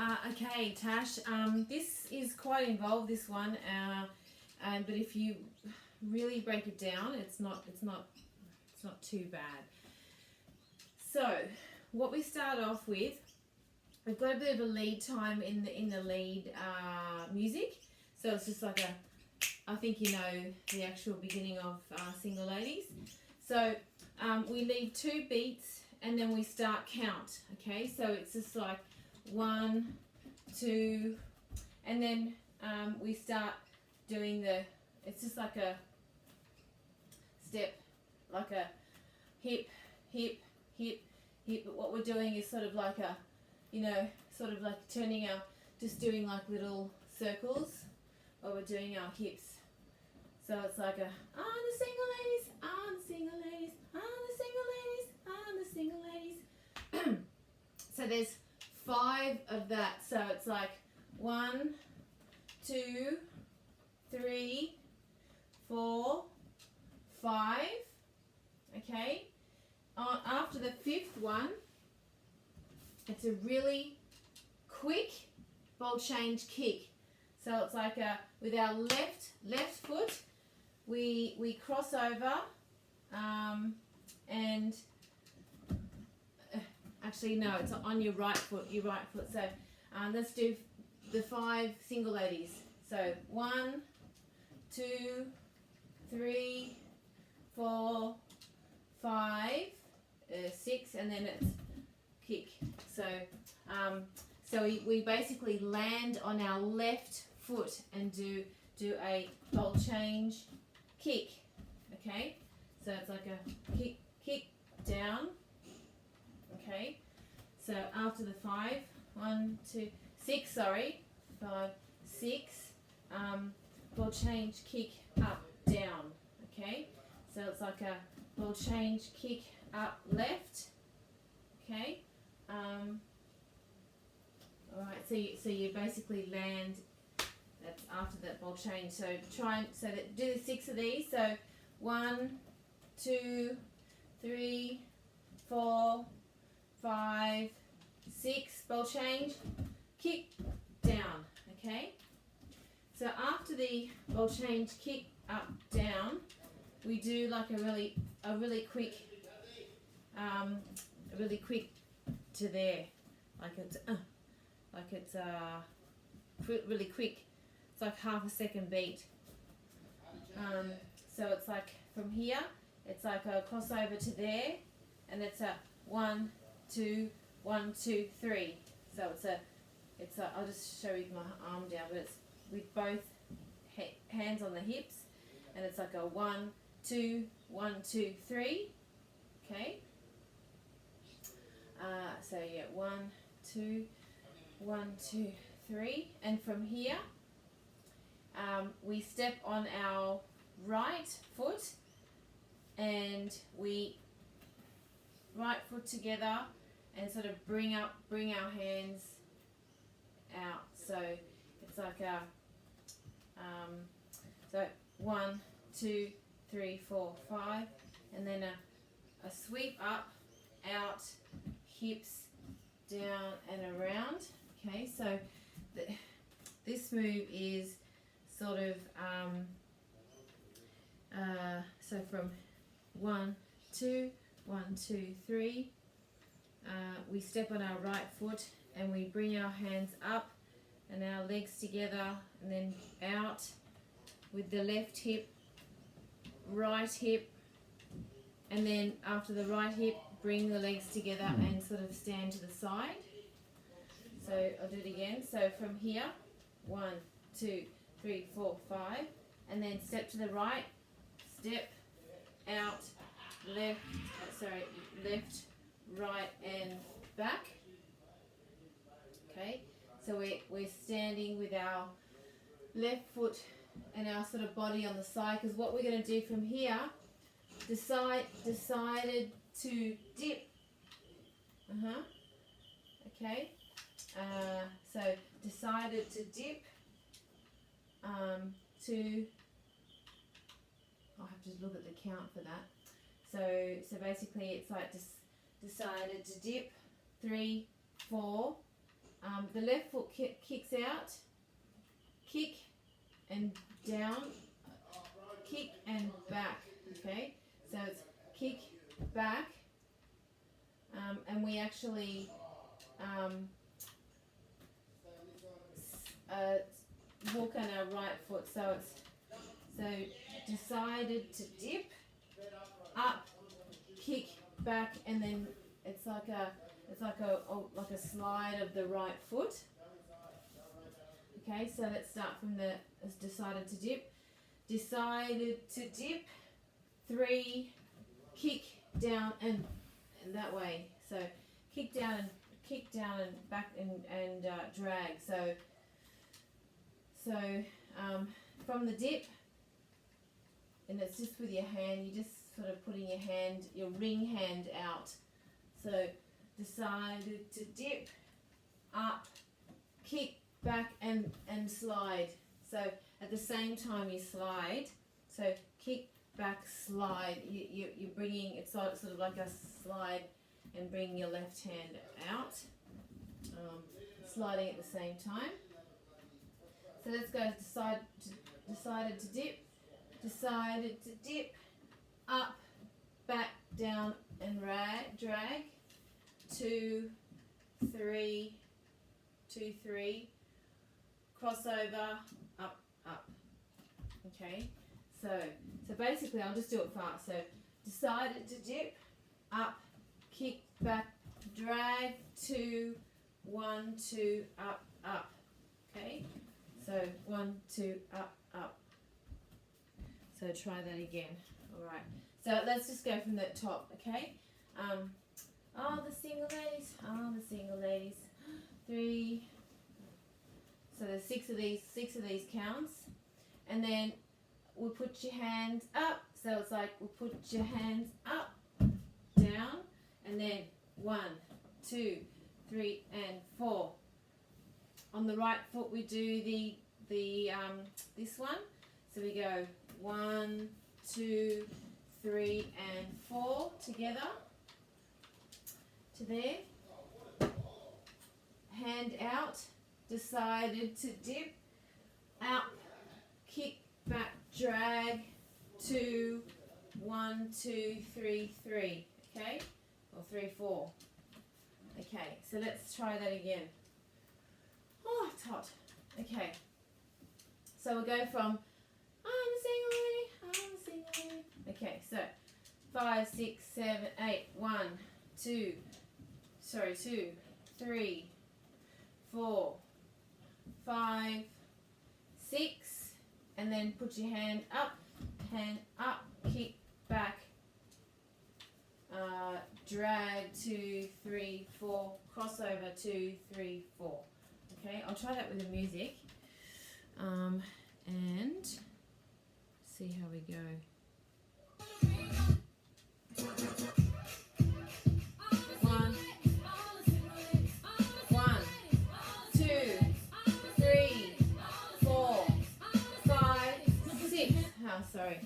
Okay, Tash. This is quite involved. This one, but if you really break it down, it's not too bad. So, what we start off with, we've got a bit of a lead time in the lead music. So it's just like I think you know the actual beginning of Single Ladies. So we leave 2 beats and then we start count. Okay, so it's just like 1, 2, and then we start doing it's just like a step, like a hip, hip, hip, hip. But what we're doing is sort of like sort of like turning just doing like little circles while we're doing our hips. So it's like on the single ladies, on the single ladies, on the single ladies, on the single ladies. So there's 5 of that. So it's like 1, 2, 3, 4, 5. Okay. After the 5th one, it's a really quick ball change kick. So it's like with our left foot, we cross over, and actually no, it's on your right foot. So let's do the 5 single ladies. So 1, 2, 3, 4, 5, 6, and then it's kick. So we basically land on our left foot and do a ball change kick. Okay, so it's like a kick down. Okay, so after the 5, 1, 2, 6, 5, 6, ball change kick up down. Okay, so it's like a ball change kick up left. Okay, all right. So you basically land. That's after that ball change. So do the 6 of these. So 1, 2, 3, 4, 5, 6. Ball change, kick down. Okay. So after the ball change, kick up down, we do like a really quick to there, like it's really quick. It's like half a second beat. So it's like from here, it's like a crossover to there, and it's a 1, 2, 1, 2, 3. So it's a. I'll just show you my arm down, but it's with both hands on the hips, and it's like a 1, 2, 1, 2, 3. Okay. So yeah, 1, 2, 1, 2, 3, and from here, we step on our right foot, and we right foot together, and sort of bring our hands out. So it's like a so 1, 2, 3, 4, 5, and then a sweep up, out, hips down and around. Okay, so this move is sort of so from 1, 2, 1, 2, 3, we step on our right foot and we bring our hands up and our legs together, and then out with the left hip, right hip, and then after the right hip, bring the legs together and sort of stand to the side. So I'll do it again. So from here, 1, 2, 3, 4, 5, and then step to the right, step out, left, right, and back. Okay, so we're standing with our left foot and our sort of body on the side, because what we're going to do from here, decided to dip. Okay, so decided to dip to. I'll have to look at the count for that. So basically, it's like decided to dip 3, 4, the left foot kicks out, kick and down, kick and back. Okay, so it's kick, back, and we actually walk on our right foot. So it's decided to dip, up, kick, back, and then it's like a slide of the right foot. Okay, so let's start from the decided to dip. Decided to dip, 3, kick down and that way. So kick down and back and drag. So from the dip, and it's just with your hand. You just sort of putting your ring hand out. So decided to dip, up, kick, back and slide. So at the same time you slide, so kick, back, slide. You're bringing, it's sort of like a slide and bringing your left hand out, sliding at the same time. So let's go decided to dip, up, back, down and drag, 2, 3, 2, 3, crossover, up. Okay, so basically I'll just do it fast. So decided to dip, up, kick, back, drag, 2, 1, 2, up. Okay, so 1, 2, up. So try that again. All right. So let's just go from the top. Okay. The single ladies. 3. So there's 6 of these counts, and then we'll put your hands up. So it's like we'll put your hands up, down, and then 1, 2, 3, and 4. On the right foot we do the this one. So we go 1, 2, 3, and 4 together to there. Hand out, decided to dip, up, kick, back, drag, 2, 1, 2, 3, 3. Okay, or 3, 4. Okay, so let's try that again. Oh, it's hot. Okay, so we'll go from I'm a single lady. Okay, so 5, 6, 7, 8. 1, 2, 3, 4, 5, 6, and then put your hand up, kick, back, drag, 2, 3, 4, crossover, 2, 3, 4. Okay, I'll try that with the music, and see how we go. 1, 2, 3, 4, 5, 6. Oh, sorry.